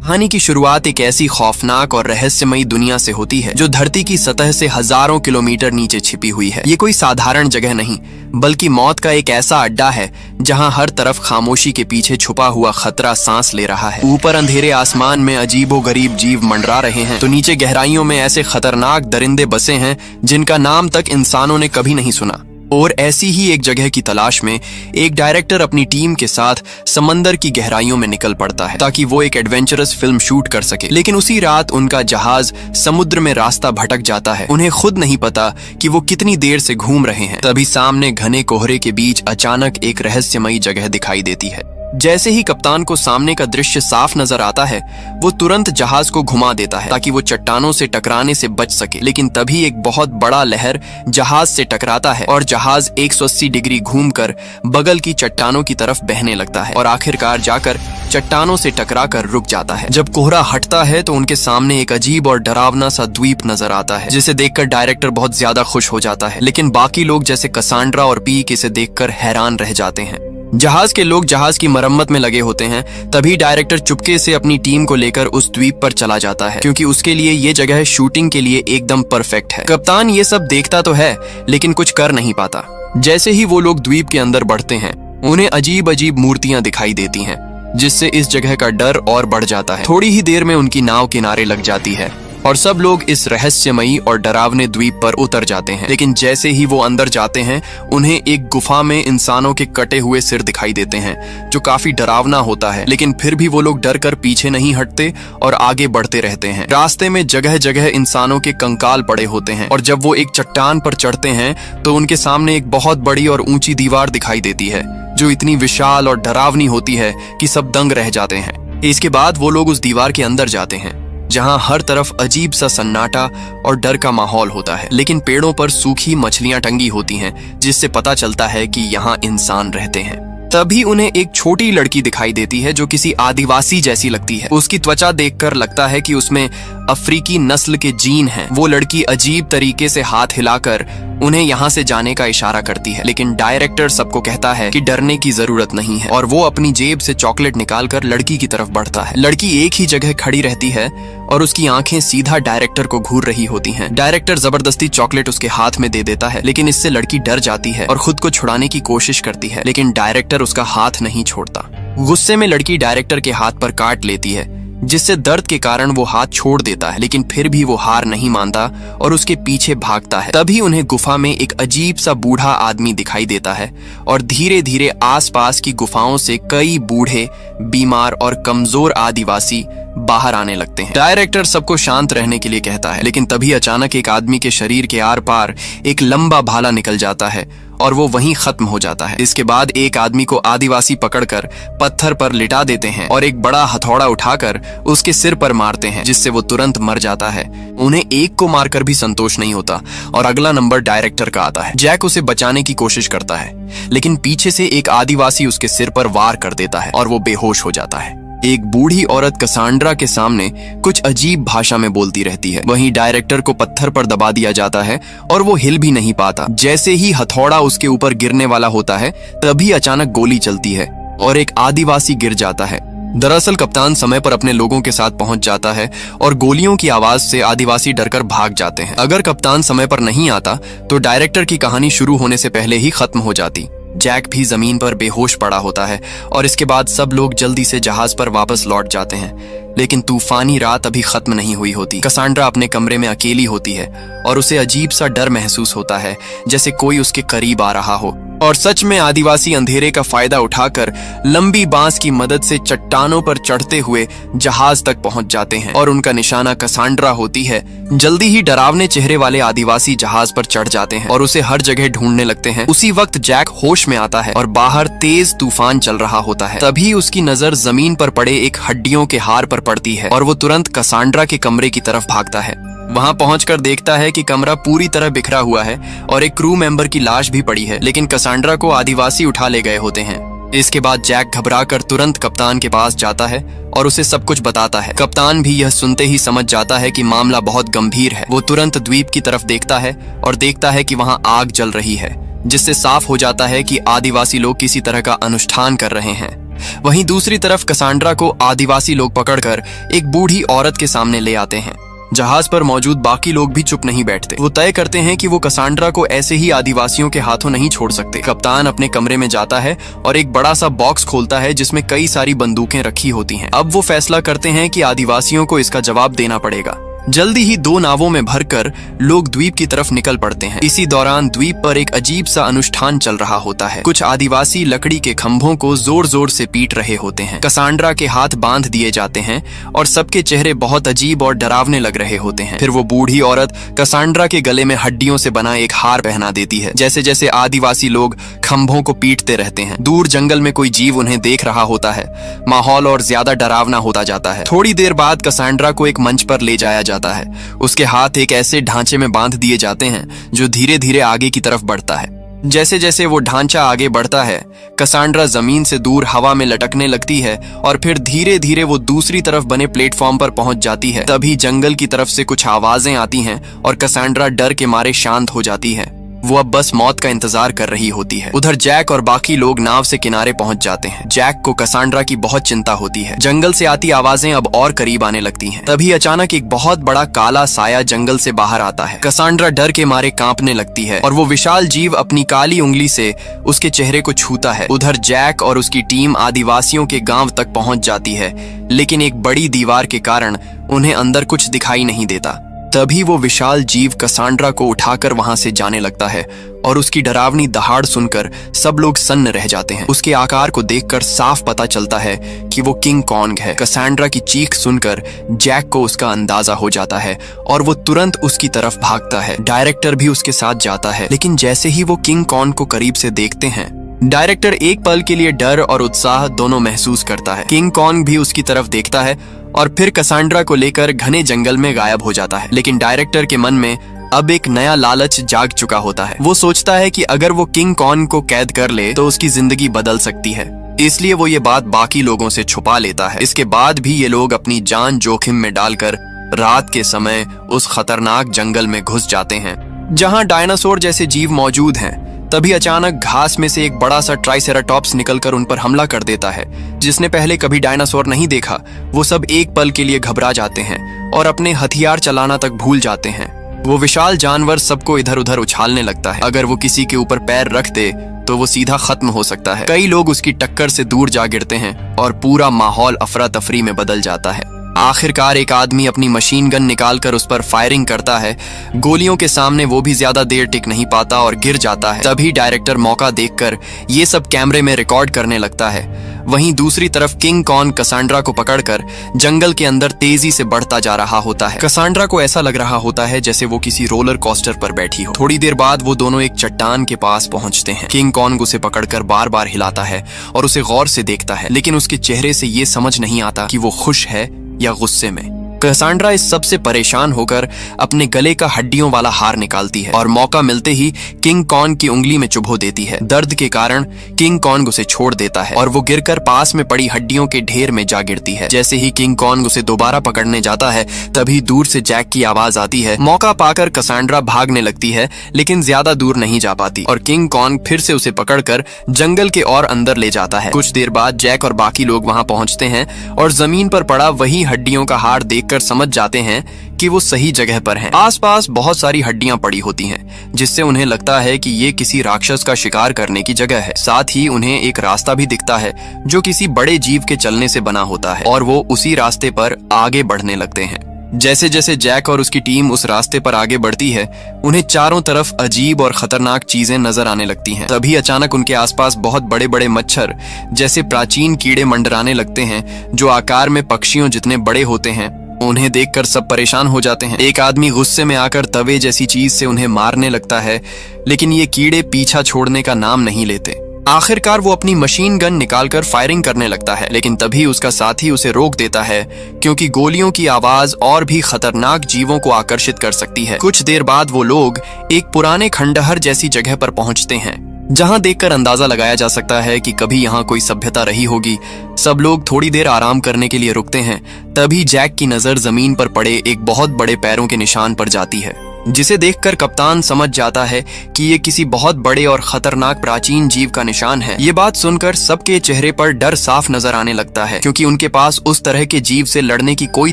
कहानी की शुरुआत एक ऐसी खौफनाक और रहस्यमयी दुनिया से होती है जो धरती की सतह से हजारों किलोमीटर नीचे छिपी हुई है। ये कोई साधारण जगह नहीं बल्कि मौत का एक ऐसा अड्डा है जहां हर तरफ खामोशी के पीछे छुपा हुआ खतरा सांस ले रहा है। ऊपर अंधेरे आसमान में अजीबोगरीब जीव मंडरा रहे हैं तो नीचे गहराइयों में ऐसे खतरनाक दरिंदे बसे हैं जिनका नाम तक इंसानों ने कभी नहीं सुना। और ऐसी ही एक जगह की तलाश में एक डायरेक्टर अपनी टीम के साथ समंदर की गहराइयों में निकल पड़ता है ताकि वो एक एडवेंचरस फिल्म शूट कर सके। लेकिन उसी रात उनका जहाज समुद्र में रास्ता भटक जाता है। उन्हें खुद नहीं पता कि वो कितनी देर से घूम रहे हैं। तभी सामने घने कोहरे के बीच अचानक एक रहस्यमयी जगह दिखाई देती है। जैसे ही कप्तान को सामने का दृश्य साफ नजर आता है वो तुरंत जहाज को घुमा देता है ताकि वो चट्टानों से टकराने से बच सके। लेकिन तभी एक बहुत बड़ा लहर जहाज से टकराता है और जहाज 180 डिग्री घूमकर बगल की चट्टानों की तरफ बहने लगता है और आखिरकार जाकर चट्टानों से टकराकर रुक जाता है। जब कोहरा हटता है तो उनके सामने एक अजीब और डरावना सा द्वीप नजर आता है जिसे देखकर डायरेक्टर बहुत ज्यादा खुश हो जाता है। लेकिन बाकी लोग जैसे कसांड्रा और पीक इसे देखकर हैरान रह जाते हैं। जहाज के लोग जहाज की मरम्मत में लगे होते हैं। तभी डायरेक्टर चुपके से अपनी टीम को लेकर उस द्वीप पर चला जाता है क्योंकि उसके लिए ये जगह शूटिंग के लिए एकदम परफेक्ट है। कप्तान ये सब देखता तो है लेकिन कुछ कर नहीं पाता। जैसे ही वो लोग द्वीप के अंदर बढ़ते हैं उन्हें अजीब अजीब मूर्तियां दिखाई देती हैं जिससे इस जगह का डर और बढ़ जाता है। थोड़ी ही देर में उनकी नाव किनारे लग जाती है और सब लोग इस रहस्यमयी और डरावने द्वीप पर उतर जाते हैं। लेकिन जैसे ही वो अंदर जाते हैं उन्हें एक गुफा में इंसानों के कटे हुए सिर दिखाई देते हैं जो काफी डरावना होता है। लेकिन फिर भी वो लोग डर कर पीछे नहीं हटते और आगे बढ़ते रहते हैं। रास्ते में जगह जगह इंसानों के कंकाल पड़े होते हैं और जब वो एक चट्टान पर चढ़ते हैं तो उनके सामने एक बहुत बड़ी और ऊंची दीवार दिखाई देती है जो इतनी विशाल और डरावनी होती है कि सब दंग रह जाते हैं। इसके बाद वो लोग उस दीवार के अंदर जाते हैं जहां हर तरफ अजीब सा सन्नाटा और डर का माहौल होता है। लेकिन पेड़ों पर सूखी मछलियां टंगी होती हैं जिससे पता चलता है कि यहाँ इंसान रहते हैं। तभी उन्हें एक छोटी लड़की दिखाई देती है जो किसी आदिवासी जैसी लगती है। उसकी त्वचा देखकर लगता है कि उसमें अफ्रीकी नस्ल के जीन हैं। वो लड़की अजीब तरीके से हाथ हिलाकर उन्हें यहाँ से जाने का इशारा करती है। लेकिन डायरेक्टर सबको कहता है कि डरने की जरूरत नहीं है और वो अपनी जेब से चॉकलेट निकालकर लड़की की तरफ बढ़ता है। लड़की एक ही जगह खड़ी रहती है और उसकी आंखें सीधा डायरेक्टर को घूर रही होती हैं। डायरेक्टर जबरदस्ती चॉकलेट उसके हाथ में दे देता है लेकिन इससे लड़की डर जाती है और खुद को छुड़ाने की कोशिश करती है। लेकिन डायरेक्टर उसका हाथ नहीं छोड़ता। गुस्से में लड़की डायरेक्टर के हाथ पर काट लेती है जिससे दर्द के कारण वो हाथ छोड़ देता है। लेकिन फिर भी वो हार नहीं मानता और उसके पीछे भागता है। तभी उन्हें गुफा में एक अजीब सा बूढ़ा आदमी दिखाई देता है और धीरे धीरे आसपास की गुफाओं से कई बूढ़े, बीमार और कमजोर आदिवासी बाहर आने लगते हैं। डायरेक्टर सबको शांत रहने के लिए कहता है लेकिन तभी अचानक एक आदमी के शरीर के आर पार एक लंबा भाला निकल जाता है और वो वहीं खत्म हो जाता है। इसके बाद एक आदमी को आदिवासी पकड़कर पत्थर पर लिटा देते हैं और एक बड़ा हथौड़ा उठाकर उसके सिर पर मारते हैं जिससे वो तुरंत मर जाता है। उन्हें एक को मारकर भी संतोष नहीं होता और अगला नंबर डायरेक्टर का आता है। जैक उसे बचाने की कोशिश करता है लेकिन पीछे से एक आदिवासी उसके सिर पर वार कर देता है और वो बेहोश हो जाता है। एक बूढ़ी औरत कसांड्रा के सामने कुछ अजीब भाषा में बोलती रहती है। वहीं डायरेक्टर को पत्थर पर दबा दिया जाता है और वो हिल भी नहीं पाता। जैसे ही हथौड़ा उसके ऊपर गिरने वाला होता है तभी अचानक गोली चलती है और एक आदिवासी गिर जाता है। दरअसल कप्तान समय पर अपने लोगों के साथ पहुंच जाता है और गोलियों की आवाज से आदिवासी डरकर भाग जाते हैं। अगर कप्तान समय पर नहीं आता तो डायरेक्टर की कहानी शुरू होने से पहले ही खत्म हो जाती। जैक भी जमीन पर बेहोश पड़ा होता है और इसके बाद सब लोग जल्दी से जहाज पर वापस लौट जाते हैं। लेकिन तूफानी रात अभी खत्म नहीं हुई होती। कसांड्रा अपने कमरे में अकेली होती है और उसे अजीब सा डर महसूस होता है जैसे कोई उसके करीब आ रहा हो। और सच में आदिवासी अंधेरे का फायदा उठाकर लंबी बांस की मदद से चट्टानों पर चढ़ते हुए जहाज तक पहुंच जाते हैं और उनका निशाना कसांड्रा होती है। जल्दी ही डरावने चेहरे वाले आदिवासी जहाज पर चढ़ जाते हैं और उसे हर जगह ढूंढने लगते हैं। उसी वक्त जैक होश में आता है और बाहर तेज तूफान चल रहा होता है। तभी उसकी नजर जमीन पर पड़े एक हड्डियों के हार पर पड़ती है और वो तुरंत कसांड्रा के कमरे की तरफ भागता है। वहां पहुंचकर देखता है कि कमरा पूरी तरह बिखरा हुआ है और एक क्रू मेंबर की लाश भी पड़ी है। लेकिन कसांड्रा को आदिवासी उठा ले गए होते हैं। इसके बाद जैक घबराकर तुरंत कप्तान के पास जाता है और उसे सब कुछ बताता है। कप्तान भी यह सुनते ही समझ जाता है कि मामला बहुत गंभीर है। वो तुरंत द्वीप की तरफ देखता है और देखता है कि वहां आग जल रही है जिससे साफ हो जाता है कि आदिवासी लोग किसी तरह का अनुष्ठान कर रहे हैं। वहीं दूसरी तरफ कसांड्रा को आदिवासी लोग पकड़कर एक बूढ़ी औरत के सामने ले आते हैं। जहाज पर मौजूद बाकी लोग भी चुप नहीं बैठते। वो तय करते हैं कि वो कसांड्रा को ऐसे ही आदिवासियों के हाथों नहीं छोड़ सकते। कप्तान अपने कमरे में जाता है और एक बड़ा सा बॉक्स खोलता है जिसमें कई सारी बंदूकें रखी होती हैं। अब वो फैसला करते हैं कि आदिवासियों को इसका जवाब देना पड़ेगा। जल्दी ही 2 नावों में भरकर लोग द्वीप की तरफ निकल पड़ते हैं। इसी दौरान द्वीप पर एक अजीब सा अनुष्ठान चल रहा होता है। कुछ आदिवासी लकड़ी के खंभों को जोर जोर से पीट रहे होते हैं। कसांड्रा के हाथ बांध दिए जाते हैं और सबके चेहरे बहुत अजीब और डरावने लग रहे होते हैं। फिर वो बूढ़ी औरत कसांड्रा के गले में हड्डियों से बना एक हार पहना देती है। जैसे जैसे आदिवासी लोग खंभों को पीटते रहते हैं, दूर जंगल में कोई जीव उन्हें देख रहा होता है। माहौल और ज्यादा डरावना होता जाता है। थोड़ी देर बाद कसांड्रा को एक मंच पर ले जाया जाता है। उसके हाथ एक ऐसे ढांचे में बांध दिए जाते हैं जो धीरे धीरे आगे की तरफ बढ़ता है। जैसे जैसे वो ढांचा आगे बढ़ता है, कसांड्रा जमीन से दूर हवा में लटकने लगती है और फिर धीरे धीरे वो दूसरी तरफ बने प्लेटफॉर्म पर पहुंच जाती है। तभी जंगल की तरफ से कुछ आवाजें आती हैं और कसांड्रा डर के मारे शांत हो जाती है। वो अब बस मौत का इंतजार कर रही होती है। उधर जैक और बाकी लोग नाव से किनारे पहुंच जाते हैं। जैक को कसांड्रा की बहुत चिंता होती है। जंगल से आती आवाजें अब और करीब आने लगती हैं। तभी अचानक एक बहुत बड़ा काला साया जंगल से बाहर आता है। कसांड्रा डर के मारे कांपने लगती है और वो विशाल जीव अपनी काली उंगली से उसके चेहरे को छूता है। उधर जैक और उसकी टीम आदिवासियों के गांव तक पहुंच जाती है, लेकिन एक बड़ी दीवार के कारण उन्हें अंदर कुछ दिखाई नहीं देता। तभी वो विशाल जीव कसांड्रा को उठाकर वहां से जाने लगता है और उसकी डरावनी दहाड़ सुनकर सब लोग सन्न रह जाते हैं। उसके आकार को देखकर साफ पता चलता है कि वो किंग कॉन्ग है। कसांड्रा की चीख सुनकर जैक को उसका अंदाजा हो जाता है और वो तुरंत उसकी तरफ भागता है। डायरेक्टर भी उसके साथ जाता है, लेकिन जैसे ही वो किंग कॉन्ग को करीब से देखते हैं, डायरेक्टर एक पल के लिए डर और उत्साह दोनों महसूस करता है। किंग कॉन्ग भी उसकी तरफ देखता है और फिर कसांड्रा को लेकर घने जंगल में गायब हो जाता है। लेकिन डायरेक्टर के मन में अब एक नया लालच जाग चुका होता है। वो सोचता है कि अगर वो किंग कॉन्ग को कैद कर ले तो उसकी जिंदगी बदल सकती है। इसलिए वो ये बात बाकी लोगों से छुपा लेता है। इसके बाद भी ये लोग अपनी जान जोखिम में डालकर रात के समय उस खतरनाक जंगल में घुस जाते हैं जहां डायनासोर जैसे जीव मौजूद हैं। तभी अचानक घास में से एक बड़ा सा ट्राइसेराटॉप्स निकलकर उन पर हमला कर देता है। जिसने पहले कभी डायनासोर नहीं देखा, वो सब एक पल के लिए घबरा जाते हैं और अपने हथियार चलाना तक भूल जाते हैं। वो विशाल जानवर सबको इधर उधर उछालने लगता है। अगर वो किसी के ऊपर पैर रख दे तो वो सीधा खत्म हो सकता है। कई लोग उसकी टक्कर से दूर जा गिरते हैं और पूरा माहौल अफरा तफरी में बदल जाता है। आखिरकार एक आदमी अपनी मशीन गन निकालकर उस पर फायरिंग करता है। गोलियों के सामने वो भी ज्यादा देर टिक नहीं पाता और गिर जाता है। तभी डायरेक्टर मौका देखकर ये सब कैमरे में रिकॉर्ड करने लगता है। वहीं दूसरी तरफ किंग कॉन्ग कसांड्रा को पकड़कर जंगल के अंदर तेजी से बढ़ता जा रहा होता है। कसांड्रा को ऐसा लग रहा होता है जैसे वो किसी रोलर कोस्टर पर बैठी हो। थोड़ी देर बाद वो दोनों एक चट्टान के पास पहुंचते हैं। किंग कॉन्ग उसे पकड़कर बार बार हिलाता है और उसे गौर से देखता है, लेकिन उसके चेहरे से ये समझ नहीं आता कि वो खुश है या गुस्से में। कसांड्रा इस सब से परेशान होकर अपने गले का हड्डियों वाला हार निकालती है और मौका मिलते ही किंग कॉन्ग की उंगली में चुभो देती है। दर्द के कारण किंग कॉन्ग उसे छोड़ देता है और वो गिरकर पास में पड़ी हड्डियों के ढेर में जा गिरती है। जैसे ही किंग कॉन्ग उसे दोबारा पकड़ने जाता है, तभी दूर से जैक की आवाज आती है। मौका पाकर कसांड्रा भागने लगती है, लेकिन ज्यादा दूर नहीं जा पाती और किंग कॉन्ग फिर से उसे पकड़कर जंगल के और अंदर ले जाता है। कुछ देर बाद जैक और बाकी लोग वहां पहुंचते हैं और जमीन पर पड़ा वही हड्डियों का हार देख कर समझ जाते हैं कि वो सही जगह पर हैं। आसपास बहुत सारी हड्डियां पड़ी होती हैं, जिससे उन्हें लगता है कि ये किसी राक्षस का शिकार करने की जगह है। साथ ही उन्हें एक रास्ता भी दिखता है जो किसी बड़े जीव के चलने से बना होता है और वो उसी रास्ते पर आगे बढ़ने लगते हैं। जैसे जैसे जैक और उसकी टीम उस रास्ते पर आगे बढ़ती है, उन्हें चारों तरफ अजीब और खतरनाक चीजें नजर आने लगती हैं। तभी अचानक उनके आसपास बहुत बड़े बड़े मच्छर जैसे प्राचीन कीड़े मंडराने लगते हैं, जो आकार में पक्षियों जितने बड़े होते हैं। उन्हें देखकर सब परेशान हो जाते हैं। एक आदमी गुस्से में आकर तवे जैसी चीज से उन्हें मारने लगता है, लेकिन ये कीड़े पीछा छोड़ने का नाम नहीं लेते। आखिरकार वो अपनी मशीन गन निकालकर फायरिंग करने लगता है, लेकिन तभी उसका साथी उसे रोक देता है, क्योंकि गोलियों की आवाज और भी खतरनाक जीवों को आकर्षित कर सकती है। कुछ देर बाद वो लोग एक पुराने खंडहर जैसी जगह पर पहुंचते हैं, जहां देखकर अंदाजा लगाया जा सकता है कि कभी यहाँ कोई सभ्यता रही होगी। सब लोग थोड़ी देर आराम करने के लिए रुकते हैं। तभी जैक की नजर जमीन पर पड़े एक बहुत बड़े पैरों के निशान पर जाती है। जिसे देखकर कप्तान समझ जाता है कि ये किसी बहुत बड़े और खतरनाक प्राचीन जीव का निशान है। ये बात सुनकर सबके चेहरे पर डर साफ नजर आने लगता है, क्योंकि उनके पास उस तरह के जीव से लड़ने की कोई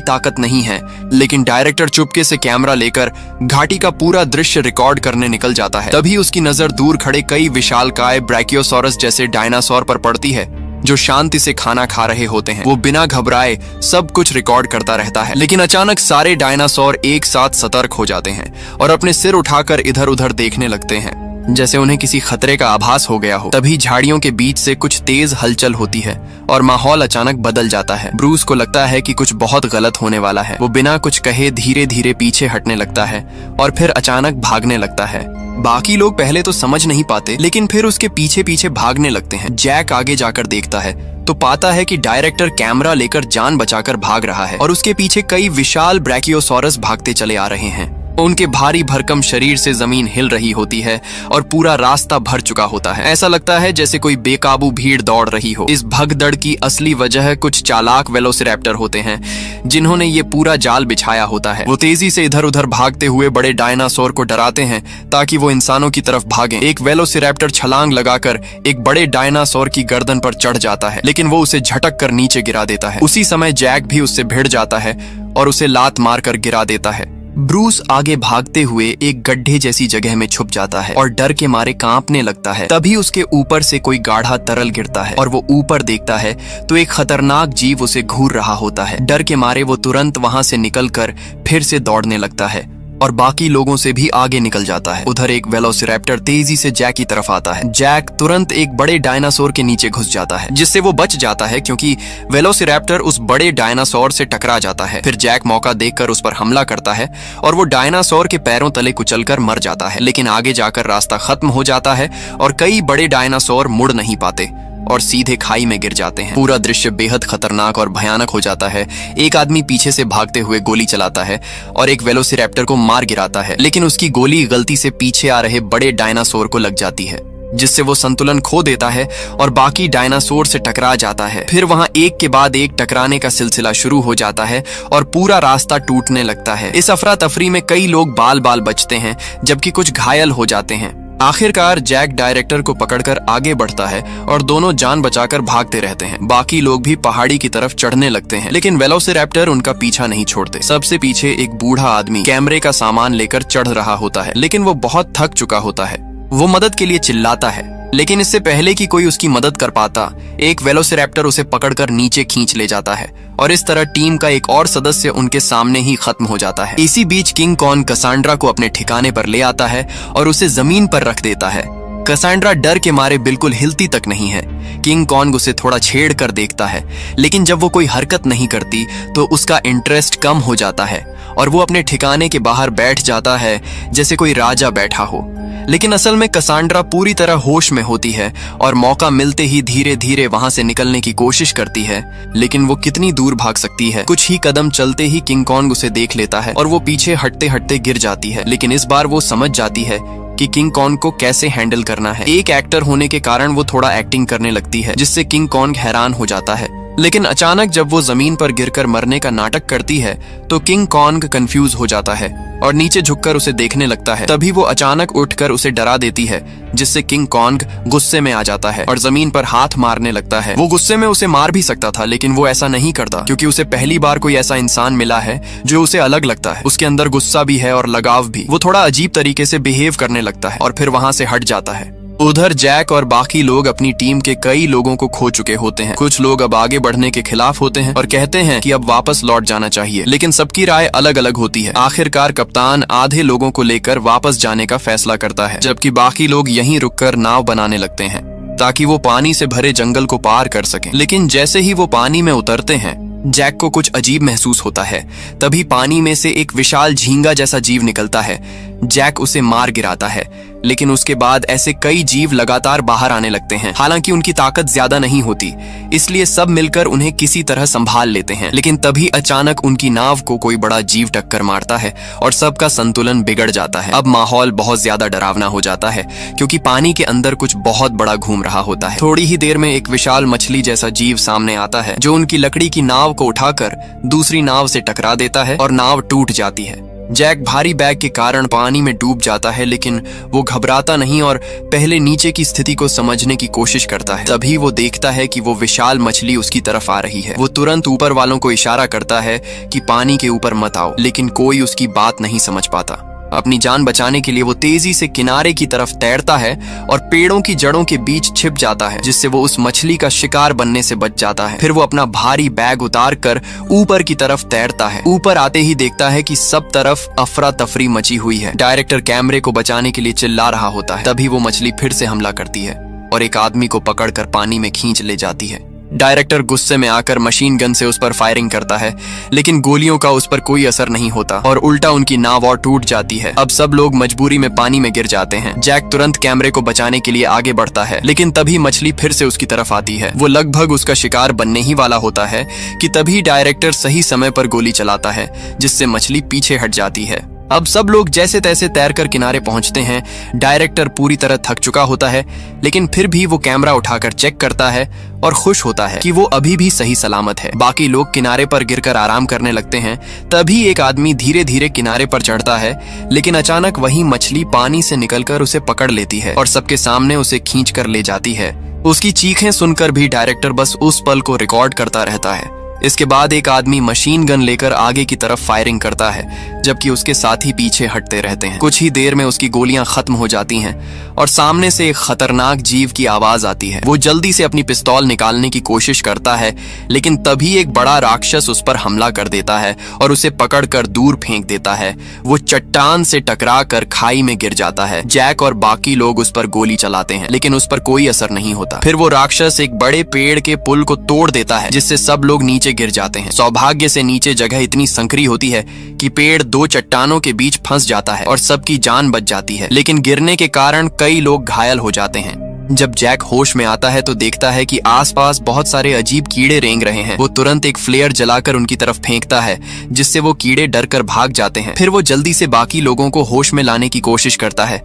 ताकत नहीं है। लेकिन डायरेक्टर चुपके से कैमरा लेकर घाटी का पूरा दृश्य रिकॉर्ड करने निकल जाता है। तभी उसकी नजर दूर खड़े कई विशालकाय ब्रैकियोसॉरस जैसे डायनासोर पर पड़ती है, जो शांति से खाना खा रहे होते हैं। वो बिना घबराए सब कुछ रिकॉर्ड करता रहता है। लेकिन अचानक सारे डायनासोर एक साथ सतर्क हो जाते हैं और अपने सिर उठाकर इधर उधर देखने लगते हैं, जैसे उन्हें किसी खतरे का आभास हो गया हो। तभी झाड़ियों के बीच से कुछ तेज हलचल होती है और माहौल अचानक बदल जाता है। ब्रूस को लगता है कि कुछ बहुत गलत होने वाला है। वो बिना कुछ कहे धीरे धीरे पीछे हटने लगता है और फिर अचानक भागने लगता है। बाकी लोग पहले तो समझ नहीं पाते, लेकिन फिर उसके पीछे पीछे भागने लगते हैं। जैक आगे जाकर देखता है तो पाता है कि डायरेक्टर कैमरा लेकर जान बचाकर भाग रहा है और उसके पीछे कई विशाल ब्रैकियोसॉरस भागते चले आ रहे हैं। उनके भारी भरकम शरीर से जमीन हिल रही होती है और पूरा रास्ता भर चुका होता है। ऐसा लगता है जैसे कोई बेकाबू भीड़ दौड़ रही हो। इस भगदड़ की असली वजह कुछ चालाक वेलोसिरैप्टर होते हैं, जिन्होंने ये पूरा जाल बिछाया होता है। वो तेजी से इधर उधर भागते हुए बड़े डायनासोर को डराते हैं ताकि वो इंसानों की तरफ भागें। एक वेलोसिरैप्टर छलांग लगाकर एक बड़े डायनासोर की गर्दन पर चढ़ जाता है, लेकिन वो उसे झटक कर नीचे गिरा देता है। उसी समय जैक भी उससे भिड़ जाता है और उसे लात मारकर गिरा देता है। ब्रूस आगे भागते हुए एक गड्ढे जैसी जगह में छुप जाता है और डर के मारे कांपने लगता है। तभी उसके ऊपर से कोई गाढ़ा तरल गिरता है और वो ऊपर देखता है तो एक खतरनाक जीव उसे घूर रहा होता है। डर के मारे वो तुरंत वहां से निकलकर फिर से दौड़ने लगता है और बाकी लोगों से भी आगे निकल जाता है। उधर एक वेलोसिरैप्टर तेजी से जैक की तरफ आता है। जैक तुरंत एक बड़े डायनासोर के नीचे घुस जाता है, जिससे वो बच जाता है क्योंकि वेलोसिरैप्टर उस बड़े डायनासोर से टकरा जाता है। फिर जैक मौका देखकर उस पर हमला करता है और वो डायनासोर के पैरों तले कुचलकर मर जाता है। लेकिन आगे जाकर रास्ता खत्म हो जाता है और कई बड़े डायनासोर मुड़ नहीं पाते और सीधे खाई में गिर जाते हैं। पूरा दृश्य बेहद खतरनाक और भयानक हो जाता है। एक आदमी पीछे से भागते हुए गोली चलाता है और एक वेलोसिरैप्टर को मार गिराता है, लेकिन उसकी गोली गलती से पीछे आ रहे बड़े डायनासोर को लग जाती है, जिससे वो संतुलन खो देता है और बाकी डायनासोर से टकरा जाता है। फिर वहां एक के बाद एक टकराने का सिलसिला शुरू हो जाता है और पूरा रास्ता टूटने लगता है। इस अफरा तफरी में कई लोग बाल बाल बचते हैं, जबकि कुछ घायल हो जाते हैं। आखिरकार जैक डायरेक्टर को पकड़कर आगे बढ़ता है और दोनों जान बचाकर भागते रहते हैं। बाकी लोग भी पहाड़ी की तरफ चढ़ने लगते हैं, लेकिन वेलोसिरैप्टर उनका पीछा नहीं छोड़ते। सबसे पीछे एक बूढ़ा आदमी कैमरे का सामान लेकर चढ़ रहा होता है, लेकिन वो बहुत थक चुका होता है। वो मदद के लिए चिल्लाता है, लेकिन इससे पहले कि कोई उसकी मदद कर पाता, एक वेलोसिरैप्टर उसे पकड़कर नीचे खींच ले जाता है और इस तरह टीम का एक और सदस्य उनके सामने ही खत्म हो जाता है। इसी बीच किंग कॉन्ग कसांड्रा को अपने ठिकाने पर ले आता है और उसे जमीन पर रख देता है। कसांड्रा डर के मारे बिल्कुल हिलती तक नहीं है। किंग कॉन्ग उसे थोड़ा छेड़ कर देखता है, लेकिन जब वो कोई हरकत नहीं करती तो उसका इंटरेस्ट कम हो जाता है और वो अपने ठिकाने के बाहर बैठ जाता है जैसे कोई राजा बैठा हो। लेकिन असल में कसांड्रा पूरी तरह होश में होती है और मौका मिलते ही धीरे धीरे वहां से निकलने की कोशिश करती है, लेकिन वो कितनी दूर भाग सकती है। कुछ ही कदम चलते ही किंग कॉन्ग उसे देख लेता है और वो पीछे हटते हटते गिर जाती है। लेकिन इस बार वो समझ जाती है कि किंग कॉन्ग को कैसे हैंडल करना है। एक एक्टर होने के कारण वो थोड़ा एक्टिंग करने लगती है, जिससे किंग कॉन्ग हैरान हो जाता है। लेकिन अचानक जब वो जमीन पर गिरकर मरने का नाटक करती है तो किंग कॉन्ग कंफ्यूज हो जाता है और नीचे झुककर उसे देखने लगता है। तभी वो अचानक उठकर उसे डरा देती है, जिससे किंग कॉन्ग गुस्से में आ जाता है और जमीन पर हाथ मारने लगता है। वो गुस्से में उसे मार भी सकता था, लेकिन वो ऐसा नहीं करता क्योंकि उसे पहली बार कोई ऐसा इंसान मिला है जो उसे अलग लगता है। उसके अंदर गुस्सा भी है और लगाव भी। वो थोड़ा अजीब तरीके से बिहेव करने लगता है और फिर वहां से हट जाता है। उधर जैक और बाकी लोग अपनी टीम के कई लोगों को खो चुके होते हैं। कुछ लोग अब आगे बढ़ने के खिलाफ होते हैं और कहते हैं कि अब वापस लौट जाना चाहिए, लेकिन सबकी राय अलग अलग होती है। आखिरकार कप्तान आधे लोगों को लेकर वापस जाने का फैसला करता है, जबकि बाकी लोग यहीं रुककर नाव बनाने लगते हैं ताकि वो पानी से भरे जंगल को पार कर सकें। लेकिन जैसे ही वो पानी में उतरते हैं, जैक को कुछ अजीब महसूस होता है। तभी पानी में से एक विशाल झींगा जैसा जीव निकलता है। जैक उसे मार गिराता है, लेकिन उसके बाद ऐसे कई जीव लगातार बाहर आने लगते हैं। हालांकि उनकी ताकत ज्यादा नहीं होती, इसलिए सब मिलकर उन्हें किसी तरह संभाल लेते हैं। लेकिन तभी अचानक उनकी नाव को कोई बड़ा जीव टक्कर मारता है और सबका संतुलन बिगड़ जाता है। अब माहौल बहुत ज्यादा डरावना हो जाता है क्योंकि पानी के अंदर कुछ बहुत बड़ा घूम रहा होता है। थोड़ी ही देर में एक विशाल मछली जैसा जीव सामने आता है, जो उनकी लकड़ी की नाव को उठाकर दूसरी नाव से टकरा देता है और नाव टूट जाती है। जैक भारी बैग के कारण पानी में डूब जाता है, लेकिन वो घबराता नहीं और पहले नीचे की स्थिति को समझने की कोशिश करता है। तभी वो देखता है कि वो विशाल मछली उसकी तरफ आ रही है। वो तुरंत ऊपर वालों को इशारा करता है कि पानी के ऊपर मत आओ, लेकिन कोई उसकी बात नहीं समझ पाता। अपनी जान बचाने के लिए वो तेजी से किनारे की तरफ तैरता है और पेड़ों की जड़ों के बीच छिप जाता है, जिससे वो उस मछली का शिकार बनने से बच जाता है। फिर वो अपना भारी बैग उतार कर ऊपर की तरफ तैरता है। ऊपर आते ही देखता है कि सब तरफ अफरा तफरी मची हुई है। डायरेक्टर कैमरे को बचाने के लिए चिल्ला रहा होता है। तभी वो मछली फिर से हमला करती है और एक आदमी को पकड़कर पानी में खींच ले जाती है। डायरेक्टर गुस्से में आकर मशीन गन से उस पर फायरिंग करता है, लेकिन गोलियों का उस पर कोई असर नहीं होता और उल्टा उनकी नाव और टूट जाती है। अब सब लोग मजबूरी में पानी में गिर जाते हैं। जैक तुरंत कैमरे को बचाने के लिए आगे बढ़ता है, लेकिन तभी मछली फिर से उसकी तरफ आती है। वो लगभग उसका शिकार बनने ही वाला होता है कि तभी डायरेक्टर सही समय पर गोली चलाता है, जिससे मछली पीछे हट जाती है। अब सब लोग जैसे तैसे तैरकर किनारे पहुंचते हैं। डायरेक्टर पूरी तरह थक चुका होता है, लेकिन फिर भी वो कैमरा उठाकर चेक करता है और खुश होता है कि वो अभी भी सही सलामत है। बाकी लोग किनारे पर गिरकर आराम करने लगते हैं। तभी एक आदमी धीरे धीरे किनारे पर चढ़ता है, लेकिन अचानक वही मछली पानी से निकलकर उसे पकड़ लेती है और सबके सामने उसे खींच कर ले जाती है। उसकी चीखें सुनकर भी डायरेक्टर बस उस पल को रिकॉर्ड करता रहता है। इसके बाद एक आदमी मशीन गन लेकर आगे की तरफ फायरिंग करता है, जबकि उसके साथी पीछे हटते रहते हैं। कुछ ही देर में उसकी गोलियां खत्म हो जाती हैं और सामने से एक खतरनाक जीव की आवाज आती है। वो जल्दी से अपनी पिस्तौल निकालने की कोशिश करता है, लेकिन तभी एक बड़ा राक्षस उस पर हमला कर देता है और उसे पकड़कर दूर फेंक देता है। वो चट्टान से टकरा कर खाई में गिर जाता है। जैक और बाकी लोग उस पर गोली चलाते हैं, लेकिन उस पर कोई असर नहीं होता। फिर वो राक्षस एक बड़े पेड़ के पुल को तोड़ देता है, जिससे सब लोग नीचे गिर जाते हैं। सौभाग्य से नीचे जगह इतनी संकरी होती है कि पेड़ दो चट्टानों के बीच फंस जाता है और सबकी जान बच जाती है, लेकिन गिरने के कारण कई लोग घायल हो जाते हैं। जब जैक होश में आता है तो देखता है कि आसपास बहुत सारे अजीब कीड़े रेंग रहे हैं। वो तुरंत एक फ्लेयर जलाकर उनकी तरफ फेंकता है, जिससे वो कीड़े डर कर भाग जाते हैं। फिर वो जल्दी से बाकी लोगों को होश में लाने की कोशिश करता है,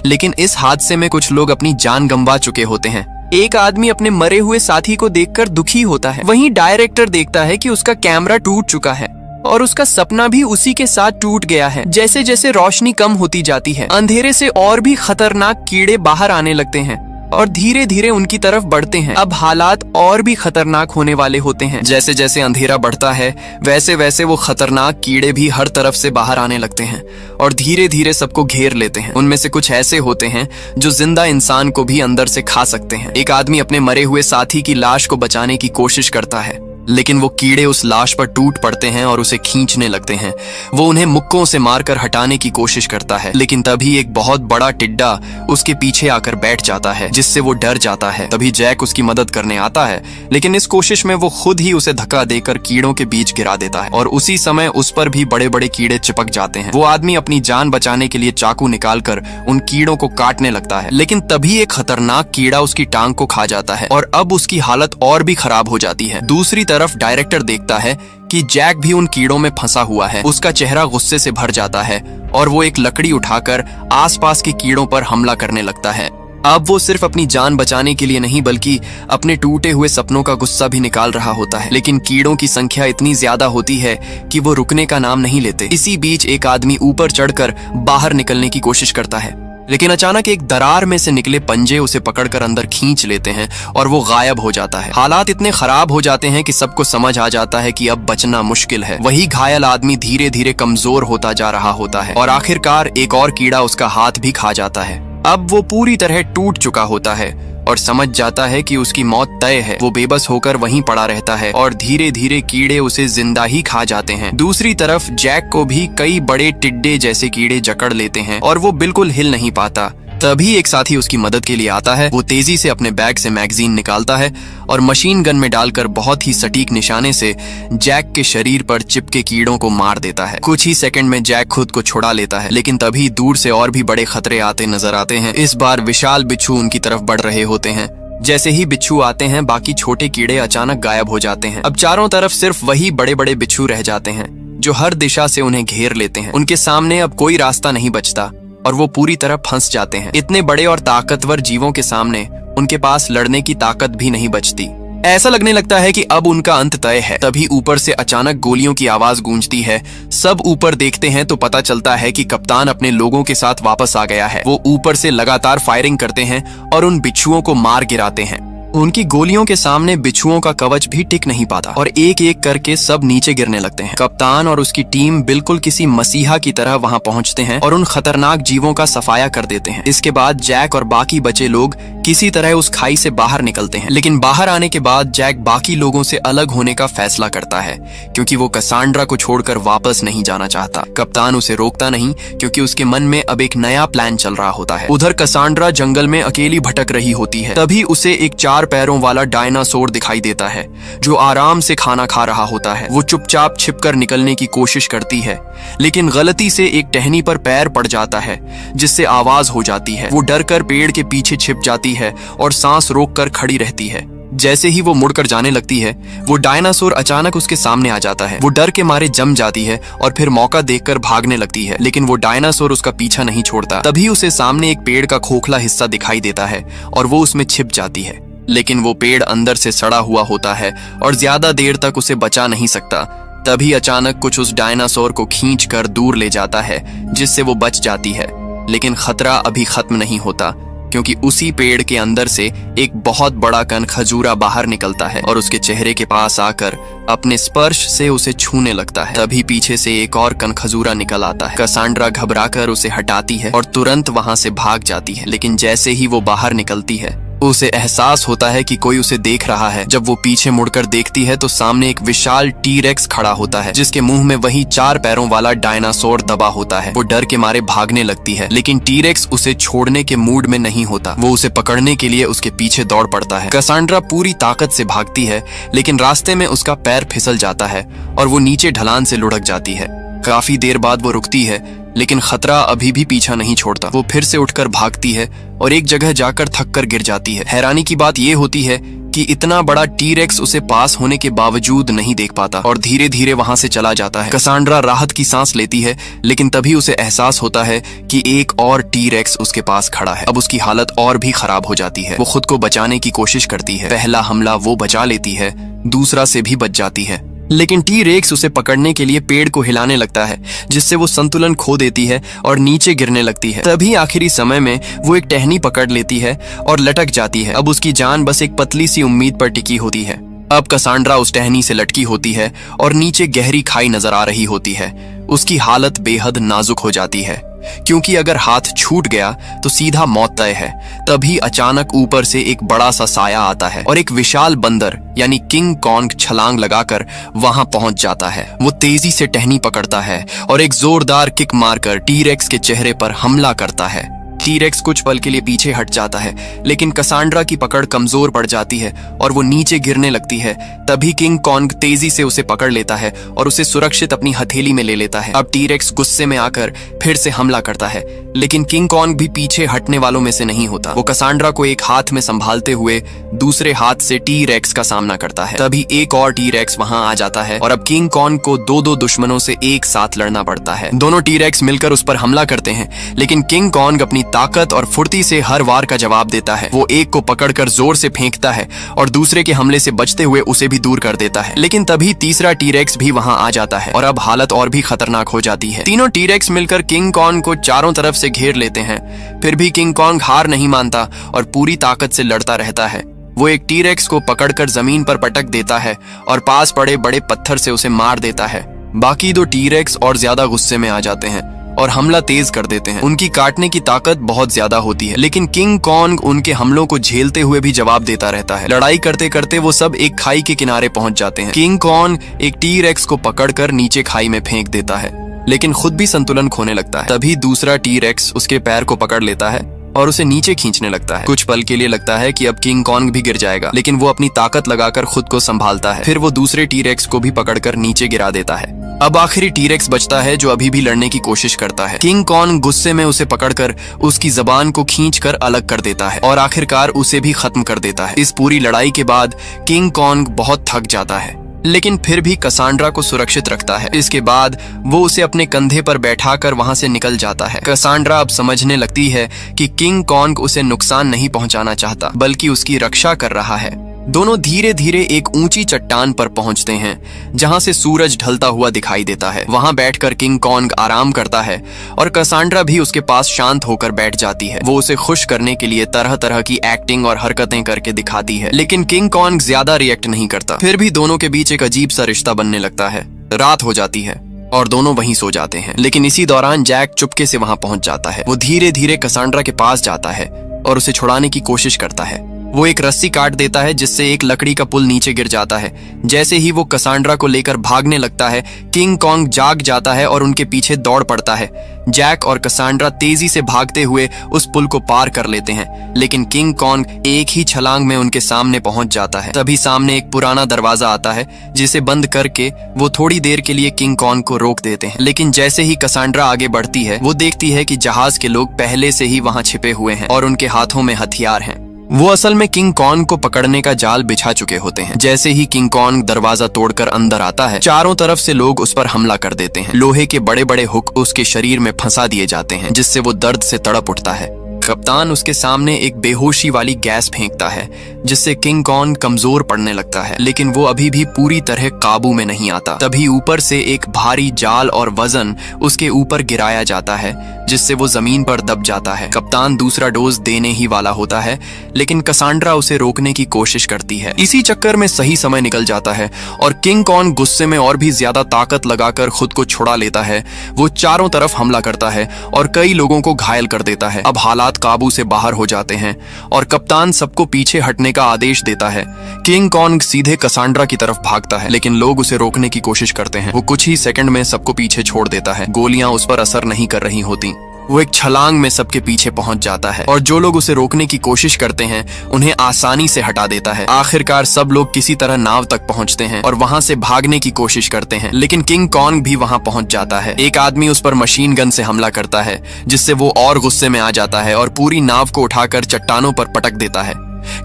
लेकिन इस हादसे में कुछ लोग अपनी जान गंवा चुके होते हैं। एक आदमी अपने मरे हुए साथी को देखकर दुखी होता है। वहीं डायरेक्टर देखता है कि उसका कैमरा टूट चुका है और उसका सपना भी उसी के साथ टूट गया है। जैसे जैसे रोशनी कम होती जाती है, अंधेरे से और भी खतरनाक कीड़े बाहर आने लगते हैं और धीरे धीरे उनकी तरफ बढ़ते हैं। अब हालात और भी खतरनाक होने वाले होते हैं। जैसे जैसे अंधेरा बढ़ता है, वैसे वैसे वो खतरनाक कीड़े भी हर तरफ से बाहर आने लगते हैं और धीरे धीरे सबको घेर लेते हैं। उनमें से कुछ ऐसे होते हैं जो जिंदा इंसान को भी अंदर से खा सकते हैं। एक आदमी अपने मरे हुए साथी की लाश को बचाने की कोशिश करता है, लेकिन वो कीड़े उस लाश पर टूट पड़ते हैं और उसे खींचने लगते हैं। वो उन्हें मुक्कों से मारकर हटाने की कोशिश करता है, लेकिन तभी एक बहुत बड़ा टिड्डा उसके पीछे आकर बैठ जाता है, जिससे वो डर जाता है। तभी जैक उसकी मदद करने आता है, लेकिन इस कोशिश में वो खुद ही उसे धक्का देकर कीड़ों के बीच गिरा देता है और उसी समय उस पर भी बड़े बड़े कीड़े चिपक जाते हैं। वो आदमी अपनी जान बचाने के लिए चाकू निकालकर उन कीड़ों को काटने लगता है, लेकिन तभी एक खतरनाक कीड़ा उसकी टांग को खा जाता है और अब उसकी हालत और भी खराब हो जाती है। दूसरी तरफ डायरेक्टर देखता है कि जैक भी उन कीड़ों में फंसा हुआ है। उसका चेहरा गुस्से से भर जाता है और वो एक लकड़ी उठाकर आसपास के कीड़ों पर हमला करने लगता है। अब वो सिर्फ अपनी जान बचाने के लिए नहीं, बल्कि अपने टूटे हुए सपनों का गुस्सा भी निकाल रहा होता है। लेकिन कीड़ों की संख्या इतनी ज्यादा होती है कि वो रुकने का नाम नहीं लेते। इसी बीच एक आदमी ऊपर चढ़कर बाहर निकलने की कोशिश करता है, लेकिन अचानक एक दरार में से निकले पंजे उसे पकड़कर अंदर खींच लेते हैं और वो गायब हो जाता है। हालात इतने खराब हो जाते हैं कि सबको समझ आ जाता है कि अब बचना मुश्किल है। वही घायल आदमी धीरे धीरे कमजोर होता जा रहा होता है और आखिरकार एक और कीड़ा उसका हाथ भी खा जाता है। अब वो पूरी तरह टूट चुका होता है और समझ जाता है कि उसकी मौत तय है। वो बेबस होकर वहीं पड़ा रहता है और धीरे धीरे कीड़े उसे जिंदा ही खा जाते हैं। दूसरी तरफ जैक को भी कई बड़े टिड्डे जैसे कीड़े जकड़ लेते हैं और वो बिल्कुल हिल नहीं पाता। तभी एक साथी उसकी मदद के लिए आता है। वो तेजी से अपने बैग से मैगजीन निकालता है और मशीन गन में डालकर बहुत ही सटीक निशाने से जैक के शरीर पर चिपके कीड़ों को मार देता है। कुछ ही सेकंड में जैक खुद को छुड़ा लेता है, लेकिन तभी दूर से और भी बड़े खतरे आते नजर आते हैं। इस बार विशाल बिच्छू उनकी तरफ बढ़ रहे होते हैं। जैसे ही बिच्छू आते हैं, बाकी छोटे कीड़े अचानक गायब हो जाते हैं। अब चारों तरफ सिर्फ वही बड़े बड़े बिच्छू रह जाते हैं जो हर दिशा से उन्हें घेर लेते हैं। उनके सामने अब कोई रास्ता नहीं बचता और वो पूरी तरह फंस जाते हैं। इतने बड़े और ताकतवर जीवों के सामने उनके पास लड़ने की ताकत भी नहीं बचती। ऐसा लगने लगता है कि अब उनका अंत तय है। तभी ऊपर से अचानक गोलियों की आवाज गूंजती है। सब ऊपर देखते हैं तो पता चलता है कि कप्तान अपने लोगों के साथ वापस आ गया है। वो ऊपर से लगातार फायरिंग करते हैं और उन बिच्छुओं को मार गिराते हैं। उनकी गोलियों के सामने बिच्छुओं का कवच भी टिक नहीं पाता और एक एक करके सब नीचे गिरने लगते हैं। कप्तान और उसकी टीम बिल्कुल किसी मसीहा की तरह वहां पहुंचते हैं और उन खतरनाक जीवों का सफाया कर देते हैं। इसके बाद जैक और बाकी बचे लोग किसी तरह उस खाई से बाहर निकलते हैं। लेकिन बाहर आने के बाद जैक बाकी लोगों से अलग होने का फैसला करता है क्योंकि वो कसांड्रा को छोड़कर वापस नहीं जाना चाहता। कप्तान उसे रोकता नहीं क्योंकि उसके मन में अब एक नया प्लान चल रहा होता है। उधर कसांड्रा जंगल में अकेली भटक रही होती है। तभी उसे एक 4 पैरों वाला डायनासोर दिखाई देता है जो आराम से खाना खा रहा होता है। वो चुपचाप छिपकर निकलने की कोशिश करती है लेकिन गलती से एक टहनी पर पैर पड़ जाता है जिससे आवाज हो जाती है। वो डर कर पेड़ के पीछे छिप जाती है और सांस रोककर खड़ी रहती है। जैसे ही वो मुड़कर जाने लगती है वो डायनासोर अचानक उसके सामने आ जाता है। वो डर के मारे जम जाती है और फिर मौका देखकर भागने लगती है लेकिन वो डायनासोर उसका पीछा नहीं छोड़ता। तभी उसे सामने एक पेड़ का खोखला हिस्सा दिखाई देता है और वो उसमें छिप जाती है। लेकिन वो पेड़ अंदर से सड़ा हुआ होता है और ज्यादा देर तक उसे बचा नहीं सकता। तभी अचानक कुछ उस डायनासोर को खींचकर दूर ले जाता है जिससे वो बच जाती है। लेकिन खतरा अभी खत्म नहीं होता क्योंकि उसी पेड़ के अंदर से एक बहुत बड़ा कनखजूरा बाहर निकलता है और उसके चेहरे के पास आकर अपने स्पर्श से उसे छूने लगता है। तभी पीछे से एक और कनखजूरा निकल आता है। कसांड्रा घबराकर उसे हटाती है और तुरंत वहां से भाग जाती है। लेकिन जैसे ही वो बाहर निकलती है उसे एहसास होता है कि कोई उसे देख रहा है। जब वो पीछे मुड़कर देखती है तो सामने एक विशाल टी-रेक्स खड़ा होता है जिसके मुंह में वही 4 पैरों वाला डायनासोर दबा होता है। वो डर के मारे भागने लगती है लेकिन टी-रेक्स उसे छोड़ने के मूड में नहीं होता। वो उसे पकड़ने के लिए उसके पीछे दौड़ पड़ता है। कसांड्रा पूरी ताकत से भागती है लेकिन रास्ते में उसका पैर फिसल जाता है और वो नीचे ढलान से लुढ़क जाती है। काफी देर बाद वो रुकती है लेकिन खतरा अभी भी पीछा नहीं छोड़ता। वो फिर से उठकर भागती है और एक जगह जाकर थककर गिर जाती है। हैरानी की बात यह होती है कि इतना बड़ा टी-रेक्स उसे पास होने के बावजूद नहीं देख पाता और धीरे धीरे वहां से चला जाता है। कसांड्रा राहत की सांस लेती है लेकिन तभी उसे एहसास होता है कि एक और टी-रेक्स उसके पास खड़ा है। अब उसकी हालत और भी खराब हो जाती है। वो खुद को बचाने की कोशिश करती है। पहला हमला वो बचा लेती है, दूसरा से भी बच जाती है लेकिन टी-रेक्स उसे पकड़ने के लिए पेड़ को हिलाने लगता है जिससे वो संतुलन खो देती है और नीचे गिरने लगती है। तभी आखिरी समय में वो एक टहनी पकड़ लेती है और लटक जाती है। अब उसकी जान बस एक पतली सी उम्मीद पर टिकी होती है। अब कसांड्रा उस टहनी से लटकी होती है और नीचे गहरी खाई नजर आ रही होती है। उसकी हालत बेहद नाजुक हो जाती है क्योंकि अगर हाथ छूट गया तो सीधा मौत तय है। तभी अचानक ऊपर से एक बड़ा सा साया आता है और एक विशाल बंदर यानी किंग कॉन्ग छलांग लगाकर वहां पहुंच जाता है। वो तेजी से टहनी पकड़ता है और एक जोरदार किक मारकर टी-रेक्स के चेहरे पर हमला करता है। टी-रेक्स कुछ पल के लिए पीछे हट जाता है लेकिन कसांड्रा की पकड़ कमजोर पड़ जाती है और वो नीचे गिरने लगती है। तभी किंग कॉन्ग तेजी से उसे पकड़ लेता है और उसे सुरक्षित अपनी हथेली में ले लेता है। अब टी-रेक्स गुस्से में आकर फिर से हमला करता है लेकिन किंग कॉन्ग भी पीछे हटने वालों में से नहीं होता। वो कसांड्रा को एक हाथ में संभालते हुए दूसरे हाथ से टी-रेक्स का सामना करता है। तभी एक और टी-रेक्स वहां आ जाता है और अब किंग कॉन्ग को 2-2 दुश्मनों से एक साथ लड़ना पड़ता है। दोनों टी-रेक्स मिलकर उस पर हमला करते हैं लेकिन किंग कॉन्ग अपनी ताकत और फुर्ती से हर वार का जवाब देता है। वो एक को पकड़कर जोर से फेंकता है और दूसरे के हमले से बचते हुए उसे भी दूर कर देता है। लेकिन तभी तीसरा टी-रेक्स भी वहां आ जाता है और अब हालत और भी खतरनाक हो जाती है। तीनों टी-रेक्स मिलकर किंग कॉन्ग को चारों तरफ से घेर लेते हैं। फिर भी किंग कॉन्ग हार नहीं मानता और पूरी ताकत से लड़ता रहता है। वो एक टी-रेक्स को पकड़कर जमीन पर पटक देता है और पास पड़े बड़े पत्थर से उसे मार देता है। बाकी 2 टी-रेक्स और ज्यादा गुस्से में आ जाते हैं और हमला तेज कर देते हैं। उनकी काटने की ताकत बहुत ज्यादा होती है लेकिन किंग कॉन्ग उनके हमलों को झेलते हुए भी जवाब देता रहता है। लड़ाई करते करते वो सब एक खाई के किनारे पहुंच जाते हैं। किंग कॉन्ग एक टी-रेक्स को पकड़कर नीचे खाई में फेंक देता है लेकिन खुद भी संतुलन खोने लगता है। तभी दूसरा टी-रेक्स उसके पैर को पकड़ लेता है और उसे नीचे खींचने लगता है। कुछ पल के लिए लगता है कि अब किंग कॉन्ग भी गिर जाएगा लेकिन वो अपनी ताकत लगाकर खुद को संभालता है। फिर वो दूसरे टी-रेक्स को भी पकड़कर नीचे गिरा देता है। अब आखिरी टी-रेक्स बचता है जो अभी भी लड़ने की कोशिश करता है। किंग कॉन्ग गुस्से में उसे पकड़कर उसकी जबान को खींचकर अलग कर देता है और आखिरकार उसे भी खत्म कर देता है। इस पूरी लड़ाई के बाद किंग कॉन्ग बहुत थक जाता है लेकिन फिर भी कसांड्रा को सुरक्षित रखता है। इसके बाद वो उसे अपने कंधे पर बैठाकर वहां से निकल जाता है। कसांड्रा अब समझने लगती है कि किंग कॉन्ग उसे नुकसान नहीं पहुंचाना चाहता बल्कि उसकी रक्षा कर रहा है। दोनों धीरे धीरे एक ऊंची चट्टान पर पहुंचते हैं जहां से सूरज ढलता हुआ दिखाई देता है। वहां बैठकर किंग कॉन्ग आराम करता है और कसांड्रा भी उसके पास शांत होकर बैठ जाती है। वो उसे खुश करने के लिए तरह तरह की एक्टिंग और हरकतें करके दिखाती है, लेकिन किंग कॉन्ग ज्यादा रिएक्ट नहीं करता। फिर भी दोनों के बीच एक अजीब सा रिश्ता बनने लगता है। रात हो जाती है और दोनों वहीं सो जाते हैं, लेकिन इसी दौरान जैक चुपके से वहां पहुंच जाता है। वो धीरे धीरे कसांड्रा के पास जाता है और उसे छुड़ाने की कोशिश करता है। वो एक रस्सी काट देता है जिससे एक लकड़ी का पुल नीचे गिर जाता है। जैसे ही वो कसांड्रा को लेकर भागने लगता है, किंग कॉन्ग जाग जाता है और उनके पीछे दौड़ पड़ता है। जैक और कसांड्रा तेजी से भागते हुए उस पुल को पार कर लेते हैं, लेकिन किंग कॉन्ग एक ही छलांग में उनके सामने पहुंच जाता है। तभी सामने एक पुराना दरवाजा आता है जिसे बंद करके वो थोड़ी देर के लिए किंग कॉन्ग को रोक देते हैं। लेकिन जैसे ही कसांड्रा आगे बढ़ती है, वो देखती है कि जहाज के लोग पहले से ही वहां छिपे हुए हैं और उनके हाथों में हथियार हैं। वो असल में किंग कॉन्ग को पकड़ने का जाल बिछा चुके होते हैं। जैसे ही किंग कॉन्ग दरवाजा तोड़कर अंदर आता है, चारों तरफ से लोग उस पर हमला कर देते हैं। लोहे के बड़े बड़े हुक उसके शरीर में फंसा दिए जाते हैं, जिससे वो दर्द से तड़प उठता है। कप्तान उसके सामने एक बेहोशी वाली गैस फेंकता है, जिससे किंग कॉन्ग कमजोर पड़ने लगता है, लेकिन वो अभी भी पूरी तरह काबू में नहीं आता। तभी ऊपर से एक भारी जाल और वजन उसके ऊपर गिराया जाता है, जिससे वो जमीन पर दब जाता है। कप्तान दूसरा डोज देने ही वाला होता है, लेकिन कसांड्रा उसे रोकने की कोशिश करती है। इसी चक्कर में सही समय निकल जाता है और किंग कॉन्ग गुस्से में और भी ज्यादा ताकत लगाकर खुद को छुड़ा लेता है। वो चारों तरफ हमला करता है और कई लोगों को घायल कर देता है। अब हालात काबू से बाहर हो जाते हैं और कप्तान सबको पीछे हटने का आदेश देता है। किंग कॉन्ग सीधे कसांड्रा की तरफ भागता है, लेकिन लोग उसे रोकने की कोशिश करते हैं। वो कुछ ही सेकंड में सबको पीछे छोड़ देता है। गोलियां उस पर असर नहीं कर रही होती। वो एक छलांग में सबके पीछे पहुंच जाता है और जो लोग उसे रोकने की कोशिश करते हैं उन्हें आसानी से हटा देता है। आखिरकार सब लोग किसी तरह नाव तक पहुंचते हैं और वहां से भागने की कोशिश करते हैं, लेकिन किंग कॉन्ग भी वहां पहुंच जाता है। एक आदमी उस पर मशीन गन से हमला करता है, जिससे वो और गुस्से में आ जाता है और पूरी नाव को उठाकर चट्टानों पर पटक देता है।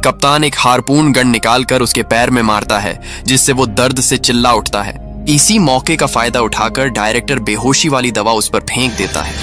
कप्तान एक हारपून गन निकालकर उसके पैर में मारता है, जिससे वो दर्द से चिल्ला उठता है। इसी मौके का फायदा उठाकर डायरेक्टर बेहोशी वाली दवा उस पर फेंक देता है।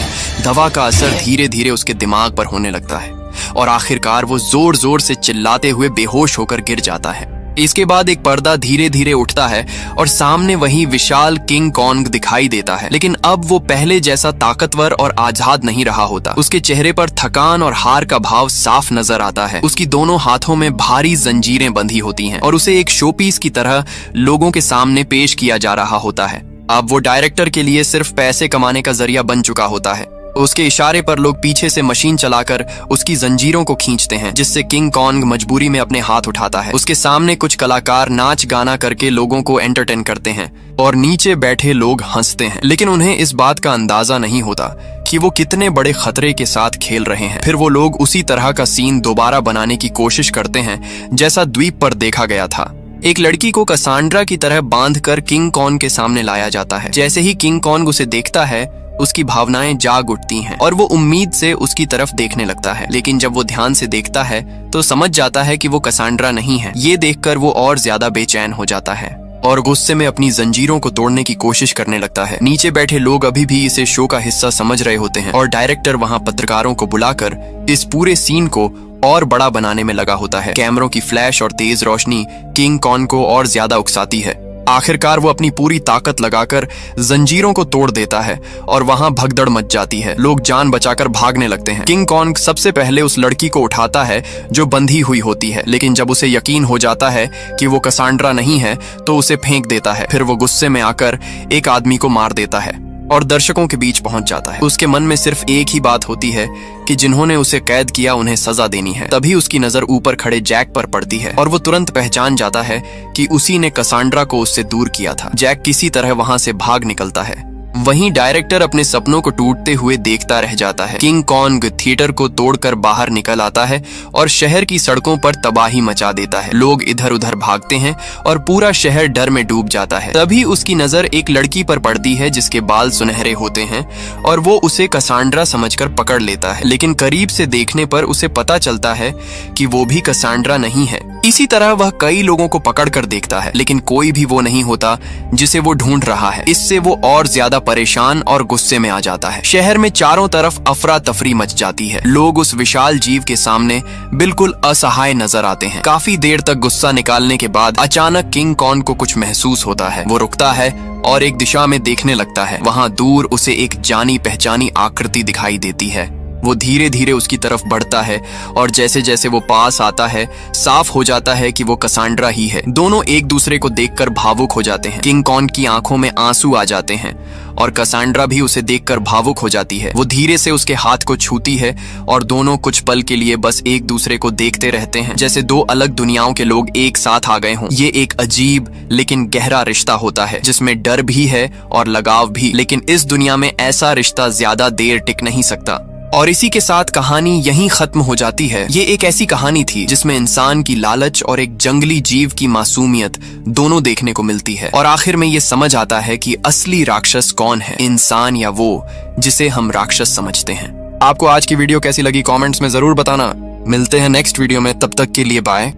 दवा का असर धीरे धीरे उसके दिमाग पर होने लगता है और आखिरकार वो जोर जोर से चिल्लाते हुए बेहोश होकर गिर जाता है। इसके बाद एक पर्दा धीरे धीरे उठता है और सामने वही विशाल किंग कॉन्ग दिखाई देता है, लेकिन अब वो पहले जैसा ताकतवर और आजाद नहीं रहा होता। उसके चेहरे पर थकान और हार का भाव साफ नजर आता है। उसकी दोनों हाथों में भारी जंजीरें बंधी होती हैं और उसे एक शोपीस की तरह लोगों के सामने पेश किया जा रहा होता है। अब वो डायरेक्टर के लिए सिर्फ पैसे कमाने का जरिया बन चुका होता है। उसके इशारे पर लोग पीछे से मशीन चलाकर उसकी जंजीरों को खींचते हैं, जिससे किंग कॉन्ग मजबूरी में अपने हाथ उठाता है। उसके सामने कुछ कलाकार नाच गाना करके लोगों को एंटरटेन करते हैं और नीचे बैठे लोग हंसते हैं, लेकिन उन्हें इस बात का अंदाजा नहीं होता कि वो कितने बड़े खतरे के साथ खेल रहे हैं। फिर वो लोग उसी तरह का सीन दोबारा बनाने की कोशिश करते हैं जैसा द्वीप पर देखा गया था। एक लड़की को कसांड्रा की तरह बांधकर किंग कॉन्ग के सामने लाया जाता है। जैसे ही किंग कॉन्ग उसे देखता है, उसकी भावनाएं जाग उठती हैं और वो उम्मीद से उसकी तरफ देखने लगता है, लेकिन जब वो ध्यान से देखता है तो समझ जाता है कि वो कसांड्रा नहीं है। ये देखकर वो और ज्यादा बेचैन हो जाता है और गुस्से में अपनी जंजीरों को तोड़ने की कोशिश करने लगता है। नीचे बैठे लोग अभी भी इसे शो का हिस्सा समझ रहे होते हैं और डायरेक्टर वहां पत्रकारों को बुलाकर इस पूरे सीन को और बड़ा बनाने में लगा होता है। कैमरों की फ्लैश और तेज रोशनी किंग कॉन्ग को और ज्यादा उकसाती है। आखिरकार वो अपनी पूरी ताकत लगाकर जंजीरों को तोड़ देता है और वहां भगदड़ मच जाती है। लोग जान बचाकर भागने लगते हैं। किंग कॉन्ग सबसे पहले उस लड़की को उठाता है जो बंधी हुई होती है, लेकिन जब उसे यकीन हो जाता है कि वो कसांड्रा नहीं है तो उसे फेंक देता है। फिर वो गुस्से में आकर एक आदमी को मार देता है और दर्शकों के बीच पहुंच जाता है। उसके मन में सिर्फ एक ही बात होती है कि जिन्होंने उसे कैद किया उन्हें सजा देनी है। तभी उसकी नजर ऊपर खड़े जैक पर पड़ती है और वो तुरंत पहचान जाता है कि उसी ने कसांड्रा को उससे दूर किया था। जैक किसी तरह वहां से भाग निकलता है। वहीं डायरेक्टर अपने सपनों को टूटते हुए देखता रह जाता है। किंग कॉन्ग थिएटर को तोड़कर बाहर निकल आता है और शहर की सड़कों पर तबाही मचा देता है। लोग इधर उधर भागते हैं और पूरा शहर डर में डूब जाता है। तभी उसकी नजर एक लड़की पर पड़ती है जिसके बाल सुनहरे होते हैं और वो उसे कसांड्रा समझकर पकड़ लेता है, लेकिन करीब से देखने पर उसे पता चलता है कि वो भी कसांड्रा नहीं है। इसी तरह वह कई लोगों को पकड़ कर देखता है, लेकिन कोई भी वो नहीं होता जिसे वो ढूंढ रहा है। इससे वो और ज्यादा परेशान और गुस्से में आ जाता है। शहर में चारों तरफ अफरा तफरी मच जाती है। लोग उस विशाल जीव के सामने बिल्कुल असहाय नजर आते हैं। काफी देर तक गुस्सा निकालने के बाद अचानक किंग कॉन्ग को कुछ महसूस होता है। वो रुकता है और एक दिशा में देखने लगता है। वहां दूर उसे एक जानी पहचानी आकृति दिखाई देती है। वो धीरे धीरे उसकी तरफ बढ़ता है और जैसे जैसे वो पास आता है साफ हो जाता है कि वो कसांड्रा ही है। दोनों एक दूसरे को देखकर भावुक हो जाते हैं। किंग कॉन्ग की आंखों में आंसू आ जाते हैं और कसांड्रा भी उसे देखकर भावुक हो जाती है। वो धीरे से उसके हाथ को छूती है और दोनों कुछ पल के लिए बस एक दूसरे को देखते रहते हैं, जैसे दो अलग दुनियाओं के लोग एक साथ आ गए हों। ये एक अजीब लेकिन गहरा रिश्ता होता है जिसमें डर भी है और लगाव भी, लेकिन इस दुनिया में ऐसा रिश्ता ज्यादा देर टिक नहीं सकता। और इसी के साथ कहानी यहीं खत्म हो जाती है। ये एक ऐसी कहानी थी जिसमें इंसान की लालच और एक जंगली जीव की मासूमियत दोनों देखने को मिलती है। और आखिर में ये समझ आता है कि असली राक्षस कौन है, इंसान या वो जिसे हम राक्षस समझते हैं। आपको आज की वीडियो कैसी लगी कमेंट्स में जरूर बताना। मिलते हैं नेक्स्ट वीडियो में, तब तक के लिए बाय।